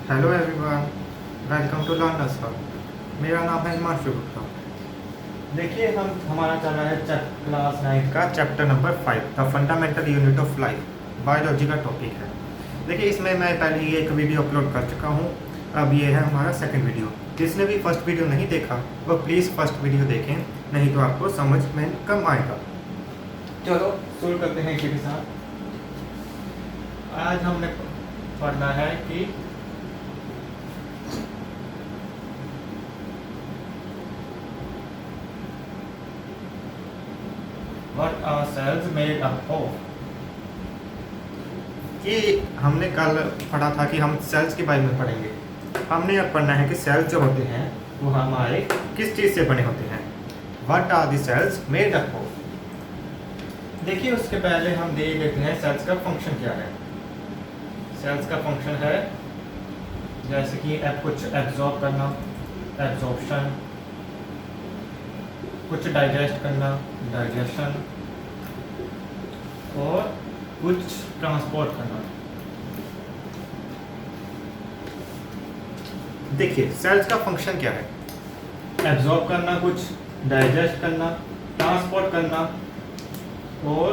Hello everyone, welcome to Learners Hub. मेरा नाम है हिमांशु गुप्ता। देखिए हमारा चल रहा है क्लास 9 का chapter number 5 the fundamental unit of life, biology का टॉपिक है। देखिए इसमें मैं पहले ही एक वीडियो अपलोड कर चुका हूँ। अब ये है हमारा सेकंड वीडियो। जिसने भी फर्स्ट वीडियो नहीं देखा वो प्लीज़ फर्स्ट वीडियो देखें, नहीं तो आपको समझ में कम आएगा। चलो शुरू करते हैं इसी के साथ। आज हमने पढ़ना है कि What are cells made up of? कि हमने कल पढ़ा था कि हम सेल्स के बारे में पढ़ेंगे। हमने अब पढ़ना है कि सेल्स जो होते हैं वो हमारे किस चीज़ से बने होते हैं। What are the cells made up of? देखिए उसके पहले हम देख लेते हैं सेल्स का फंक्शन क्या है। सेल्स का फंक्शन है जैसे कि कुछ एब्जॉर्ब करना, एब्जॉर्प्शन, कुछ डाइजेस्ट करना, डाइजेशन, और कुछ ट्रांसपोर्ट करना। देखिए सेल्स का फंक्शन क्या है। एब्जॉर्ब करना, कुछ डाइजेस्ट करना, ट्रांसपोर्ट करना और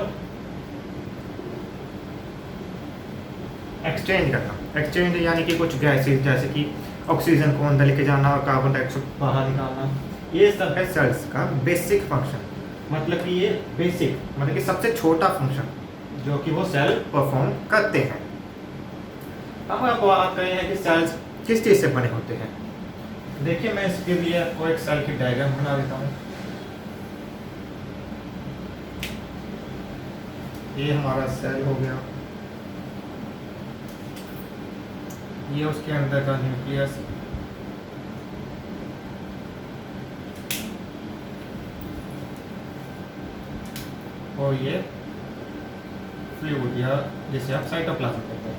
एक्सचेंज करना। एक्सचेंज यानी कि कुछ गैसेज जैसे कि ऑक्सीजन को अंदर लेके जाना और कार्बन डाइऑक्साइड बाहर निकालना, ये सब है सेल्स का बेसिक फंक्शन। मतलब कि ये बेसिक मतलब कि सबसे छोटा फंक्शन जो कि वो सेल परफॉर्म करते हैं। अब आपको बात करें हैं कि सेल्स किस चीज़ से बने होते हैं। देखिए मैं इसके लिए आपको एक सेल की डायग्राम बना देता हूँ। ये हमारा सेल हो गया, ये उसके अंदर का न्यूक्लियस, और ये फ्लूइड या जिसे आप साइटोप्लाज्म कहते हैं।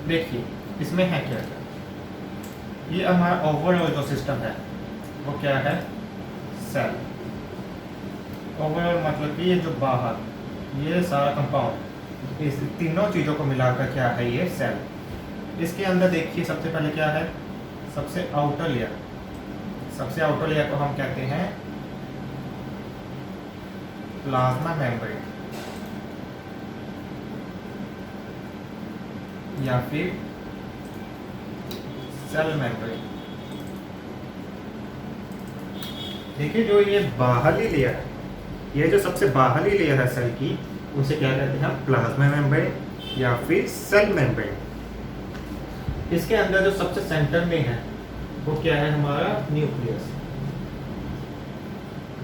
देखिए इसमें है क्या क्या। ये हमारा ओवरऑल जो सिस्टम है वो क्या है, सेल। ओवरऑल मतलब कि ये जो बाहर ये सारा कंपाउंड, इस तीनों चीज़ों को मिलाकर क्या है ये सेल। इसके अंदर देखिए सबसे पहले क्या है, सबसे आउटर लेयर। सबसे आउटर लेयर को हम कहते हैं प्लाज्मा मेम्ब्रेन या फिर सेल मेम्ब्रेन। देखिए जो ये बाहरी लेयर है, ये जो सबसे बाहरी लेयर है सेल की, उसे क्या कहते हैं हम, प्लाज्मा मेम्ब्रेन या फिर सेल मेम्ब्रेन। इसके अंदर जो सबसे सेंटर में है वो क्या है, हमारा न्यूक्लियस।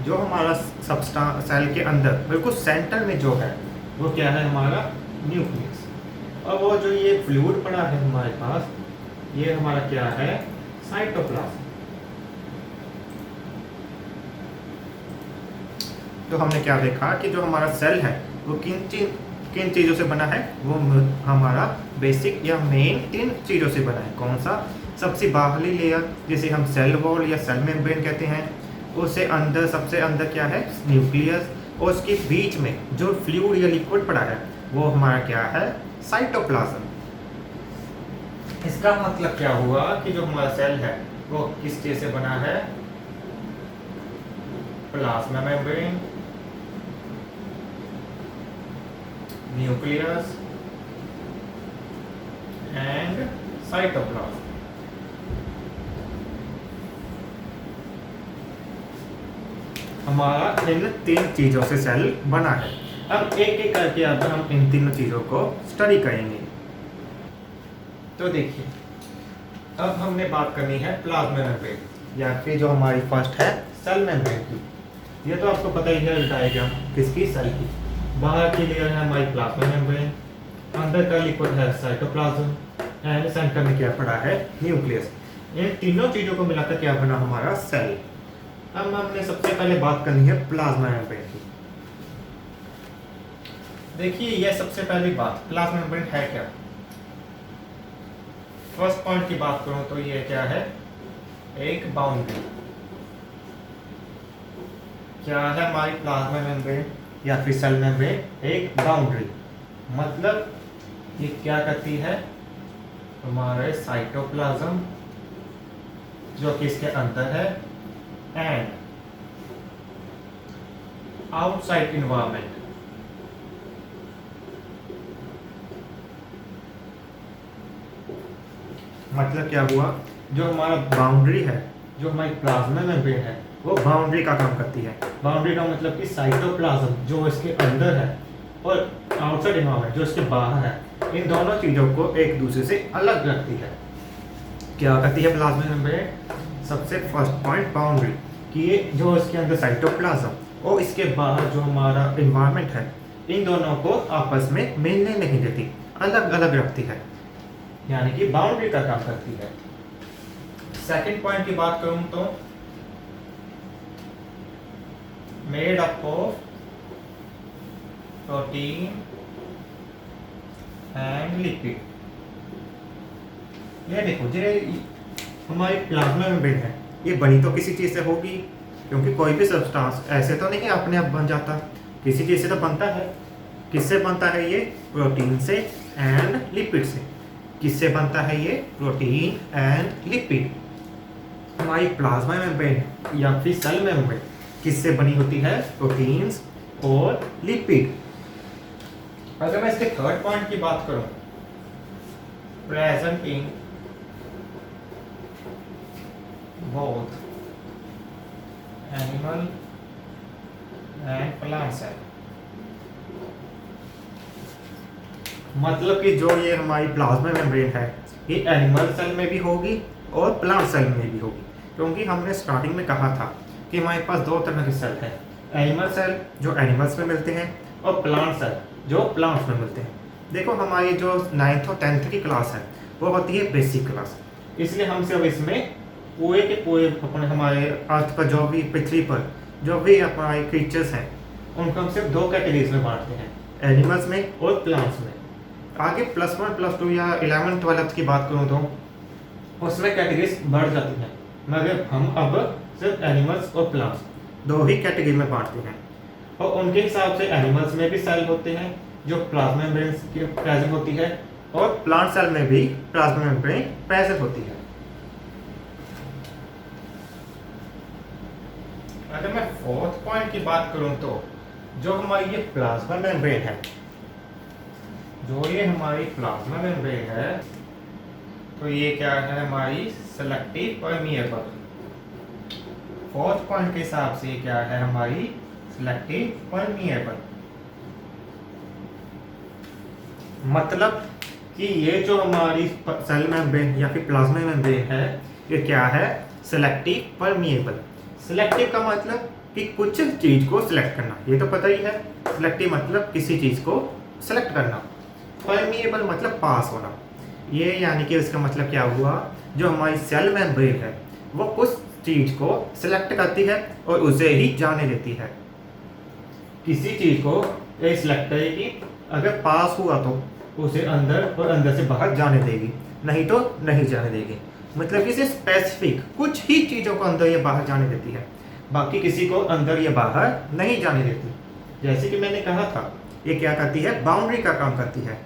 जो हमारा सबस्टांस सेल के अंदर बिल्कुल सेंटर में जो है वो क्या है, हमारा न्यूक्लियस। और वो जो ये फ्लूइड पड़ा है हमारे पास, ये हमारा क्या है, साइटोप्लाज्म। तो हमने क्या देखा कि जो हमारा सेल है वो किन चीज़ों से बना है, वो हमारा बेसिक या मेन 3 चीज़ों से बना है। कौन सा, सबसे बाहरी लेयर जिसे हम सेल वॉल या सेल मेम्ब्रेन कहते हैं, उससे अंदर सबसे अंदर क्या है, न्यूक्लियस, और उसके बीच में जो फ्लूइड या लिक्विड पड़ा है वो हमारा क्या है, साइटोप्लाज्म। इसका मतलब क्या हुआ कि जो हमारा सेल है वो किस चीज़ से बना है, plasma membrane, nucleus and cytoplasm. हमारा इन 3 चीज़ों से सेल बना है। अब एक एक करके अब हम इन तीनों चीज़ों को स्टडी करेंगे। तो देखिए अब हमने बात करनी है प्लाज्मा मेम्ब्रेन या फिर जो हमारी फर्स्ट है सेल मेम्ब्रेन की। ये तो आपको पता ही है डायग्राम किसकी, सेल की। बाहर की लेयर है हमारी प्लाज्मा मेम्ब्रेन, अंदर का लिक्विड है साइटोप्लाज्म, एंड सेंटर में क्या पड़ा है, न्यूक्लियस। इन तीनों चीज़ों को मिलाकर क्या बना हमारा सेल। अब हमने सबसे पहले बात करनी है प्लाज्मा मेम्ब्रेन की। देखिए यह सबसे पहली बात, प्लाज्मा मेम्ब्रेन है क्या। फर्स्ट पॉइंट की बात करूं तो ये क्या है, एक बाउंड्री। क्या है हमारी प्लाज्मा मेम्ब्रेन या फिर सेल मेम्ब्रेन, एक बाउंड्री। मतलब ये क्या करती है, हमारे साइटोप्लाज्म जो कि इसके अंदर है एंड आउटसाइड इन्वायरमेंट, मतलब क्या हुआ, जो हमारा बाउंड्री है, जो हमारी प्लाज्मा मेम्ब्रेन है, वो बाउंड्री का काम करती है। बाउंड्री का मतलब कि साइटोप्लाज्म जो इसके अंदर है और आउटसाइड इन्वायरमेंट जो इसके बाहर है, इन दोनों चीज़ों को एक दूसरे से अलग रखती है। क्या करती है प्लाज्मा मेम्ब्रेन? सबसे फर्स्ट पॉइंट बाउंड्री, कि ये जो इसके अंदर साइटोप्लाज्म और इसके बाहर जो हमारा इन्वायरमेंट है, इन दोनों को आपस में मिलने नहीं देती, अलग अलग रखती है, यानी कि बाउंड्री का काम करती है। सेकंड पॉइंट की बात करूं तो made up of protein and lipid. ये देखो, जो हमारी प्लाज्मा मेम्ब्रेन है, ये बनी तो किसी चीज से होगी, क्योंकि कोई भी सब्सटेंस ऐसे तो नहीं अपने आप बन जाता, किसी चीज से तो बनता है। किससे बनता है ये? प्रोटीन से एंड लिपिड से। किससे बनता है ये? Protein and lipid. हमारी प्लाज्मा मेम्ब्रेन या फिर सेल मेम्ब्रेन किससे बनी होती है? प्रोटीन्स और लिपिड। अगर मैं इसके थर्ड पॉइंट की बात करूं, presenting both animal and plant cell, मतलब कि जो ये हमारी प्लाज्मा मेम्ब्रेन है, ये एनिमल सेल में भी होगी और प्लांट सेल में भी होगी, क्योंकि हमने स्टार्टिंग में कहा था कि हमारे पास दो तरह के सेल है, एनिमल सेल जो एनिमल्स में मिलते हैं और प्लांट सेल जो प्लांट्स में मिलते हैं। देखो, हमारी जो 9th और 10th की क्लास है वो होती है बेसिक क्लास, इसलिए हम सिर्फ इसमें पूरे के पूरे अपने हमारे अर्थ पर जो भी पृथ्वी पर जो भी हमारे क्रीचर्स हैं उनको हम सिर्फ 2 कैटेगरीज में बांटते हैं, एनिमल्स में और प्लांट्स में। आगे +1 +2 या 11th 12th की बात करूँ तो उसमें कैटेगरीज बढ़ जाती हैं, मगर हम अब सिर्फ एनिमल्स और प्लांट्स 2 ही कैटेगरी में बांटते हैं। और उनके हिसाब से एनिमल्स में भी सेल होते हैं जो प्लाज्मा मेम्ब्रेन की प्रेजेंट होती है, और प्लांट सेल में भी प्लाज्मा मेम्ब्रेन प्रेजेंट होती है। अगर मैं फोर्थ पॉइंट की बात करूं तो जो हमारी ये प्लाज्मा मेम्ब्रेन है, जो ये हमारी प्लाज्मा मेम्ब्रेन है, तो ये क्या है? हमारी सेलेक्टिव परमिएबल। फोर्थ पॉइंट के हिसाब से क्या है? हमारी सेलेक्टिव परमिएबल, मतलब कि ये जो हमारी सेल मेम्ब्रेन या फिर प्लाज्मा मेम्ब्रेन है, ये क्या है? Selective permeable. सिलेक्टिव का मतलब कि कुछ चीज को सिलेक्ट करना, ये तो पता ही है। सिलेक्टिव मतलब किसी चीज को सिलेक्ट करना। परमिएबल मतलब पास होना। ये यानी कि इसका मतलब क्या हुआ? जो हमारी सेल मेम्ब्रेन है वो कुछ चीज को सिलेक्ट करती है और उसे ही जाने देती है। किसी चीज को ये सिलेक्ट करेगी, अगर पास हुआ तो उसे अंदर और अंदर से बाहर जाने देगी, नहीं तो नहीं जाने देगी। मतलब कि इसे स्पेसिफिक कुछ ही चीज़ों को अंदर या बाहर जाने देती है, बाकी किसी को अंदर या बाहर नहीं जाने देती। जैसे कि मैंने कहा था, ये क्या करती है? बाउंड्री का काम करती है,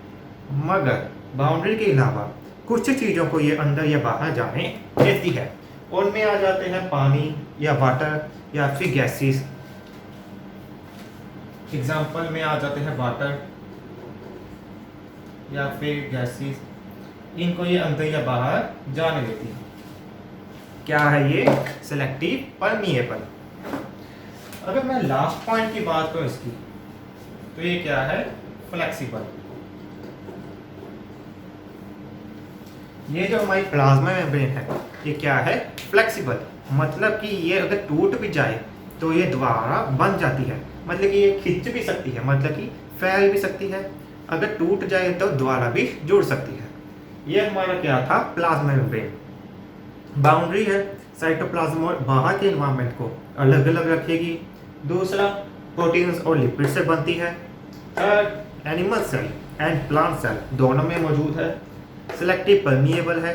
मगर बाउंड्री के अलावा कुछ चीज़ों को ये अंदर या बाहर जाने देती है। उनमें आ जाते हैं पानी या वाटर या फिर गैसेस। एग्जाम्पल में आ जाते हैं वाटर या फिर गैसेस, इनको ये अंदर या बाहर जाने देती है। क्या है ये? Selective permeable. अगर मैं लास्ट पॉइंट की बात करूं इसकी, तो ये क्या है? फ्लेक्सिबल। ये जो हमारी प्लाज्मा मेम्ब्रेन है, ये क्या है? फ्लेक्सिबल, मतलब कि ये अगर टूट भी जाए तो ये दोबारा बन जाती है, मतलब कि ये खिंच भी सकती है, मतलब कि फैल भी सकती है। अगर टूट जाए तो दोबारा भी जुड़ सकती है। ये हमारा क्या था? Plasma membrane. बाउंड्री है, साइटोप्लाज्म और बाहर के एनवायरनमेंट को अलग अलग रखेगी। दूसरा, प्रोटीन्स और लिपिड से बनती है। Third, animal cell and plant cell दोनों में मौजूद है। सिलेक्टिव परमिएबल है,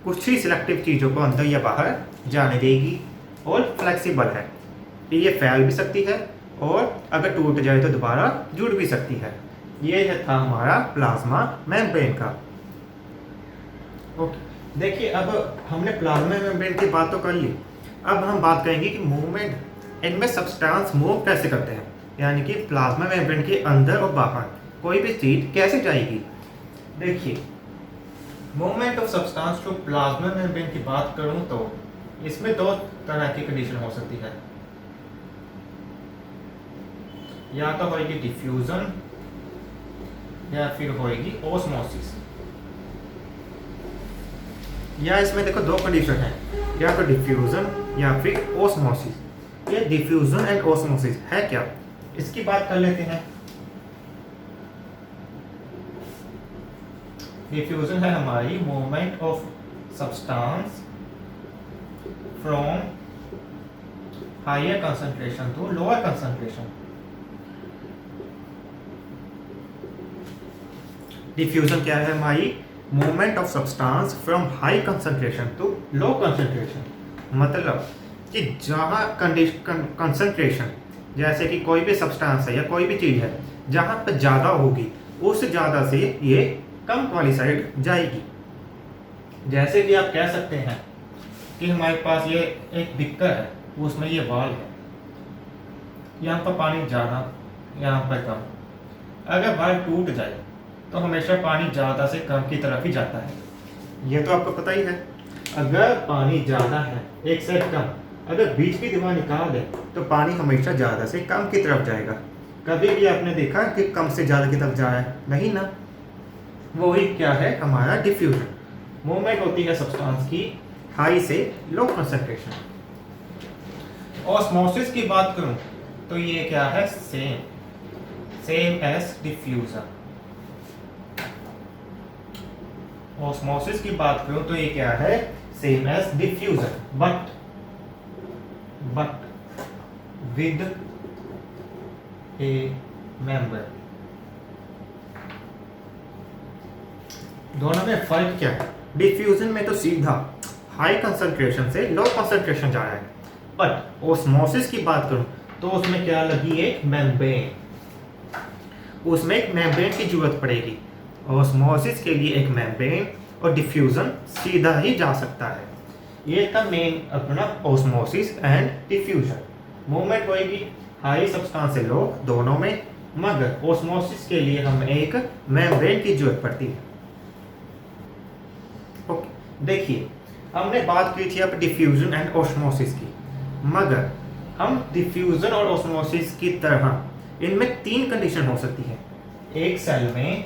कुछ ही सिलेक्टिव चीज़ों को अंदर या बाहर जाने देगी। और फ्लेक्सिबल है, ये फैल भी सकती है और अगर टूट जाए तो दोबारा जुड़ भी सकती है। ये था हमारा प्लाज्मा मेम्ब्रेन का। ओके, देखिए अब हमने प्लाज्मा मेम्ब्रेन की बात तो कर ली। अब हम बात करेंगे कि मूवमेंट, इनमें सब्सटेंस मूव कैसे करते हैं, यानी कि प्लाज्मा मेम्ब्रेन के अंदर और बाहर कोई भी चीज कैसे जाएगी। देखिए, movement of substance through plasma membrane की बात करूं तो इसमें दो तरह की कंडीशन हो सकती है, या तो होगी डिफ्यूजन या फिर होगी ओस्मोसिस। या इसमें देखो दो कंडीशन है, या तो डिफ्यूजन या फिर ओस्मोसिस। ये डिफ्यूजन एंड ओस्मोसिस है क्या, इसकी बात कर लेते हैं। डिफ्यूजन है हमारी movement of substance from higher concentration to lower concentration. Diffusion क्या है हमारी movement of substance from high concentration to low concentration. मतलब कि जहाँ कंसंट्रेशन, जैसे कि कोई भी सब्सटेंस है या कोई भी चीज़ है जहाँ पर ज़्यादा होगी उस ज़्यादा से ये कम वाली साइड जाएगी। जैसे कि आप कह सकते हैं कि हमारे पास ये एक बिकर है, उसमें ये वाल है, यहाँ पर पानी ज़्यादा, यहाँ पर कम। अगर वाल टूट जाए तो हमेशा पानी ज़्यादा से कम की तरफ ही जाता है, ये तो आपको पता ही है। अगर पानी ज़्यादा है एक साइड कम, अगर बीच की दीवार निकाल दें तो पानी हमेशा ज़्यादा से कम की तरफ जाएगा। कभी भी आपने देखा कि कम से ज़्यादा की तरफ जाए? नहीं ना। वही क्या है हमारा डिफ्यूजन, मूवमेंट होती है सब्सटेंस की हाई से लो कंसंट्रेशन। ऑस्मोसिस की बात करूं तो ये क्या है, सेम एज डिफ्यूजन। ऑस्मोसिस की बात करूं तो ये क्या है, same as diffusion, but with a member. दोनों में फर्क क्या है? डिफ्यूजन में तो सीधा हाई कंसंट्रेशन से लो कंसंट्रेशन जा रहा है, बट ऑस्मोसिस की बात करूं तो उसमें क्या लगी, एक मेम्ब्रेन, उसमें एक मेम्ब्रेन की जरूरत पड़ेगी। ऑस्मोसिस के लिए एक मेम्ब्रेन, और डिफ्यूजन सीधा ही जा सकता है। ये था मेन अपना ऑस्मोसिस एंड डिफ्यूजन। मूवमेंट होगी हाई सब्सटेंस से लो दोनों में, मगर ऑस्मोसिस के लिए हमें एक मेम्ब्रेन की जरूरत पड़ती है। ओके, देखिए हमने बात की थी अब डिफ्यूजन एंड ऑस्मोसिस की, मगर हम डिफ्यूजन और ऑस्मोसिस की तरह इनमें तीन कंडीशन हो सकती है। एक सेल में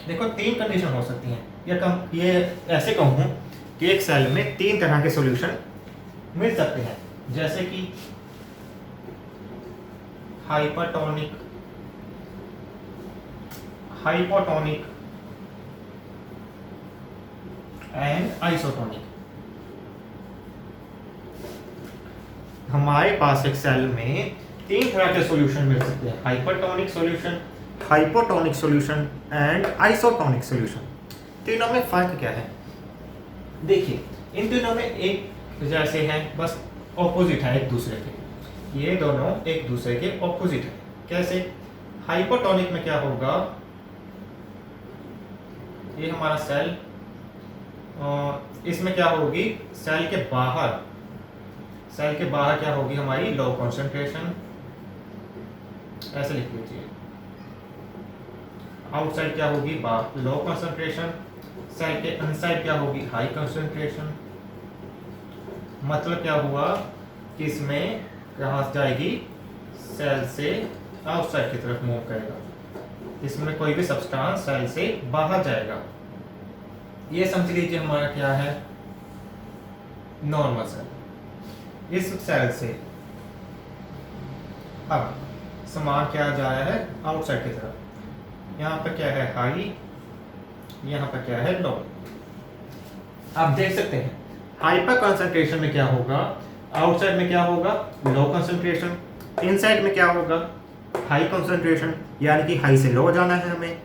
देखो तीन कंडीशन हो सकती हैं, या कम ये ऐसे कहूँ कि एक सेल में तीन तरह के सॉल्यूशन मिल सकते हैं, जैसे कि हाइपोटोनिक एंड आइसोटोनिक। हमारे पास एक सेल में तीन तरह के सॉल्यूशन मिल सकते हैं, hypotonic solution and isotonic solution. तीनों में फर्क क्या है? देखिए इन तीनों में एक जैसे हैं, बस ऑपोजिट है एक दूसरे के। ये दोनों एक दूसरे के ऑपोजिट है। कैसे? हाइपोटोनिक में क्या होगा, ये हमारा सेल, इसमें क्या होगी, सेल के बाहर क्या होगी हमारी लो कंसंट्रेशन, ऐसे लिख लीजिए। आउटसाइड क्या होगी लो कंसंट्रेशन, सेल के इनसाइड क्या होगी हाई कंसंट्रेशन। मतलब क्या हुआ कि इसमें कहाँ जाएगी, सेल से आउटसाइड की तरफ मूव करेगा, इसमें कोई भी सब्सटेंस सेल से बाहर जाएगा। ये समझ लीजिए हमारा क्या है, नॉर्मल सेल। इस सेल से अब सामान क्या जा रहा है आउटसाइड की तरफ। यहाँ पर क्या है हाई, यहाँ पर क्या है लो। आप देख सकते हैं हाइपर कंसंट्रेशन में क्या होगा, आउटसाइड में क्या होगा लो कंसंट्रेशन, इनसाइड में क्या होगा हाई कंसंट्रेशन, यानी कि हाई से लो जाना है हमें,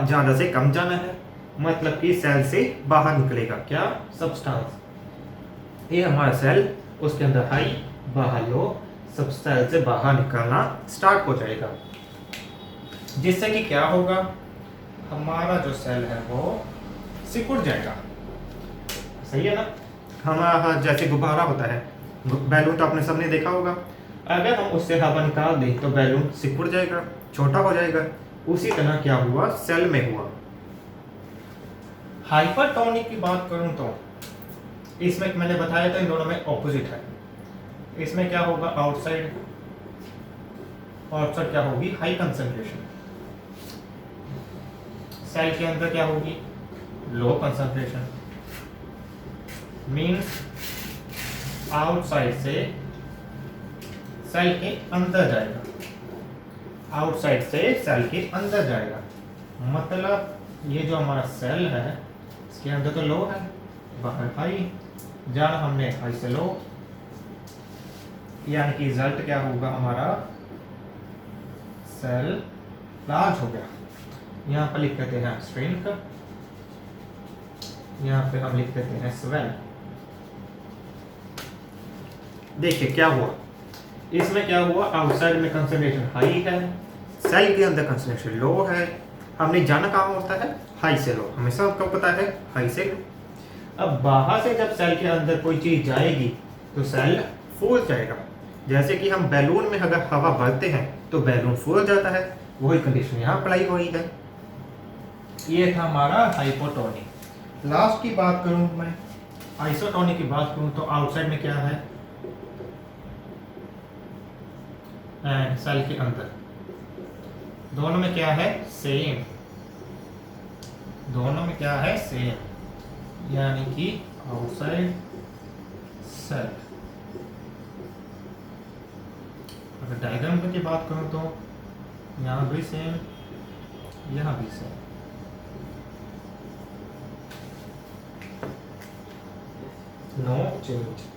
ज़्यादा से कम जाना है। मतलब कि सेल से बाहर निकलेगा क्या, सब्सटेंस। ये हमारा सेल, उसके अंदर हाई बाहर लो, सब सेल से बाहर निकलना स्टार्ट हो जाएगा। जिससे कि क्या होगा, हमारा जो सेल है वो सिकुड़ जाएगा। सही है ना। हमारा जैसे गुब्बारा होता है, बैलून तो आपने सबने देखा होगा, अगर हम उससे हवा निकाल दें तो बैलून सिकुड़ जाएगा, छोटा हो जाएगा। उसी तरह क्या हुआ, सेल में हुआ। हाइपरटोनिक की बात करूं तो इसमें मैंने बताया था इन दोनों में ऑपोजिट है। इसमें क्या होगा, आउटसाइड क्या होगी, हाई कंसंट्रेशन। सेल के अंदर क्या होगी, लो कंसंट्रेशन। मीन्स आउटसाइड से सेल के अंदर जाएगा, आउटसाइड से सेल के अंदर जाएगा। मतलब ये जो हमारा सेल है इसके अंदर तो लो है, बाहर हाई, जाना हमने हाई से लो, यानी कि रिजल्ट क्या होगा, हमारा सेल लार्ज हो गया। यहाँ पर लिख देते हैं श्रिंक, यहाँ पे हम लिख देते हैं स्वेल। देखिए क्या हुआ, इसमें क्या हुआ, आउटसाइड में कंसंट्रेशन हाई है, सेल के अंदर कंसंट्रेशन लो है। हमने जाना कहाँ होता है, हाई से लो, हमेशा आपको पता है हाई से लो। अब बाहर से जब सेल के अंदर कोई चीज जाएगी तो सेल फूल जाएगा। जैसे कि हम बैलून में अगर हवा भरते हैं तो बैलून फूल जाता है, वही कंडीशन यहाँ अप्लाई हुई है। ये था हमारा हाइपोटोनिक। लास्ट की बात करूं मैं, आइसोटोनिक की बात करूं तो आउटसाइड में क्या है, एंड सेल के अंदर, दोनों में क्या है, सेम। दोनों में क्या है, सेम, यानी कि आउटसाइड सेल। अगर डायग्राम की बात करूं तो यहाँ भी सेम, यहाँ भी सेम। No change.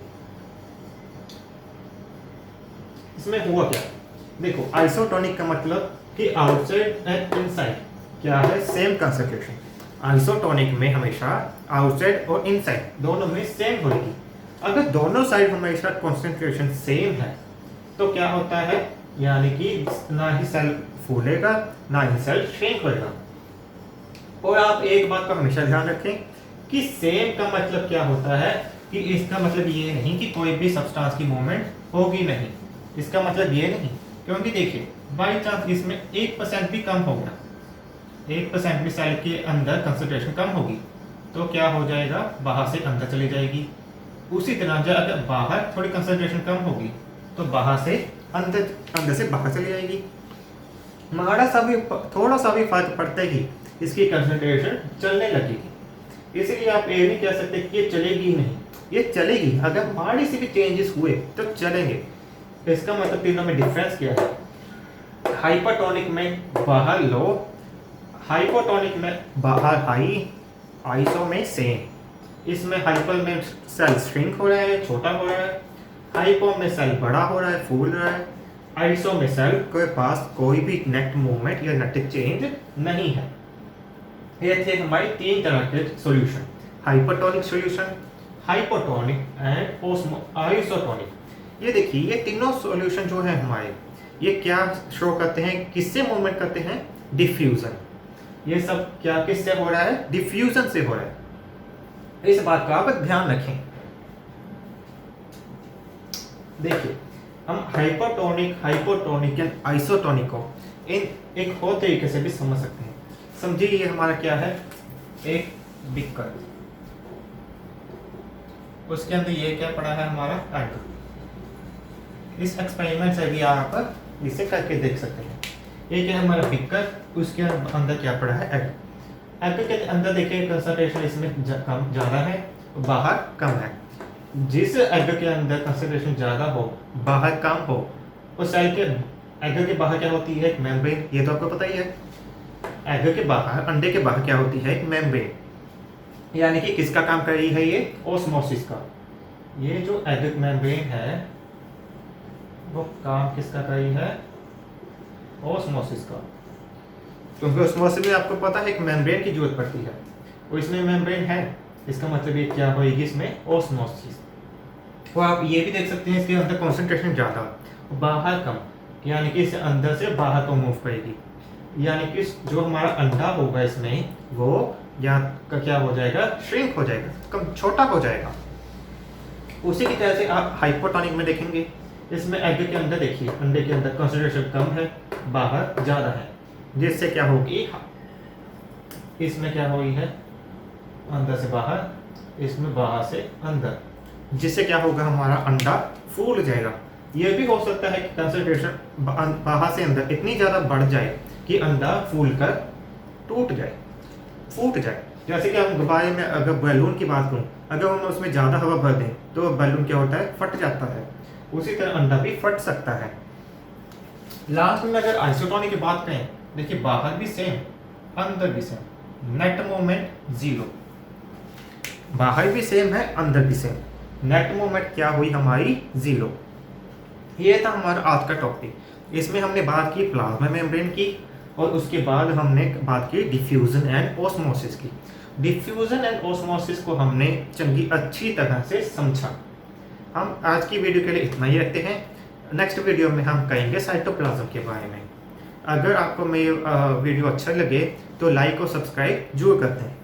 इसमें हुआ क्या, देखो आइसोटोनिक का मतलब कि आउटसाइड एंड इनसाइड क्या है, सेम कंसंट्रेशन। आइसोटोनिक में हमेशा आउटसाइड और इनसाइड दोनों में सेम होगी। अगर दोनों साइड हमेशा कंसंट्रेशन सेम है तो क्या होता है, यानी कि ना ही सेल फूलेगा ना ही सेल श्रिंक होगा। और आप एक बात का हमेशा ध्यान रखें कि सेम का मतलब क्या होता है, कि इसका मतलब ये नहीं कि कोई भी सब्सटेंस की मूवमेंट होगी नहीं, इसका मतलब ये नहीं। क्योंकि देखिए बाई चांस इसमें 1% भी कम होगा, 1% भी सेल के अंदर कंसंट्रेशन कम होगी तो क्या हो जाएगा, बाहर से अंदर चली जाएगी। उसी तरह जब अगर बाहर थोड़ी कंसंट्रेशन कम होगी तो बाहर से अंदर, अंदर से बाहर चली जाएगी। थोड़ा सा भी फर्क पड़ता ही इसकी कंसंट्रेशन चलने लगेगी। इसलिए आप ये नहीं कह सकते कि ये चलेगी ही नहीं, ये चलेगी। अगर माड़ी से भी चेंजेस हुए तो चलेंगे। इसका मतलब तीनों में डिफरेंस क्या है, हाइपरटोनिक में बाहर लो, हाइपोटोनिक में बाहर हाई, आइसो में सेम। इसमें हाइपर में सेल श्रिंक हो रहा है, छोटा हो रहा है, हाइपो में सेल बड़ा हो रहा है, फूल रहा है, आइसो में सेल के पास कोई भी नेट मूवमेंट या नेट चेंज नहीं है। ये थे हमारी तीन तरह के solution, hypertonic solution, hypotonic and isotonic. ये देखिए ये तीनों सॉल्यूशन जो है हमारे, ये क्या शो करते हैं, किससे मूवमेंट करते हैं, डिफ्यूजन। ये सब क्या किससे हो रहा है, डिफ्यूजन से हो रहा है। इस बात का आप ध्यान रखें। देखिए हम हाइपरटोनिक, हाइपोटोनिक एंड आइसोटोनिक को इन एक और तरीके से भी समझ सकते हैं। समझिए ये हमारा क्या है, एक बीकर, उसके अंदर ये क्या पड़ा है, हमारा एग। इस एक्सपेरिमेंट से भी आप इसे करके देख सकते हैं। ये क्या है हमारा बीकर, उसके अंदर क्या पड़ा है, एग। एग के अंदर देखिए कंसंट्रेशन इसमें कम ज़्यादा है, बाहर कम है। जिस एग के अंदर कंसंट्रेशन ज़्यादा हो, बाहर कम हो, उस सेल के एग के बाहर क्या होती है, एक मेम्ब्रेन। ये तो आपको पता ही है, एग के बाहर, अंडे के बाहर क्या होती है, एक मेम्ब्रेन। यानी कि किसका काम कर रही है, ये ऑस्मोसिस का। ये जो एग मेम्ब्रेन है वो काम किसका कर रही है, ऑस्मोसिस का। क्योंकि ऑस्मोसिस में आपको पता है एक मेम्ब्रेन की जरूरत पड़ती है, और इसमें मेम्ब्रेन है, इसका मतलब ये क्या होगी, इसमें ऑस्मोसिस। तो आप ये भी देख सकते हैं इसके अंदर कंसंट्रेशन ज़्यादा, बाहर कम, यानी कि इसे अंदर से बाहर को मूव करेगी। यानी कि जो हमारा अंडा होगा इसमें वो या का क्या हो जाएगा, श्रिंक हो जाएगा, कम छोटा हो जाएगा। उसी की तरह से आप हाइपोटोनिक में देखेंगे, इसमें एग के अंदर देखिए, अंडे के अंदर कंसंट्रेशन कम है, बाहर ज़्यादा है, जिससे क्या होगी, इसमें क्या हुई है, अंदर से बाहर, इसमें बाहर से अंदर, जिससे क्या होगा, हमारा अंडा फूल जाएगा। यह भी हो सकता है कि कंसंट्रेशन बाहर से अंदर इतनी ज़्यादा बढ़ जाए कि अंडा फूल कर टूट जाए, फूट जाए। जैसे कि हम गुब्बारे में अगर बैलून की बात करूं, अगर हम उसमें ज़्यादा हवा भर दें तो बैलून क्या होता है, फट जाता है। उसी तरह अंडा भी फट सकता है। लास्ट में अगर आइसोटोनिक की बात करें, देखिए बाहर भी सेम, अंदर भी सेम, नेट मोमेंट जीरो, बाहर भी सेम है, अंदर भी सेम, नेट मोमेंट क्या हुई हमारी, जीरो। ये था हमारा आज का टॉपिक। इसमें हमने बात की प्लाज्मा मेम्ब्रेन की, और उसके बाद हमने बात की डिफ्यूजन एंड ओस्मोसिस की। डिफ्यूजन एंड ओस्मोसिस को हमने चंगी अच्छी तरह से समझा। हम आज की वीडियो के लिए इतना ही रखते हैं। नेक्स्ट वीडियो में हम कहेंगे साइटोप्लाज्म के बारे में। अगर आपको मेरी वीडियो अच्छा लगे तो लाइक और सब्सक्राइब जरूर करते हैं।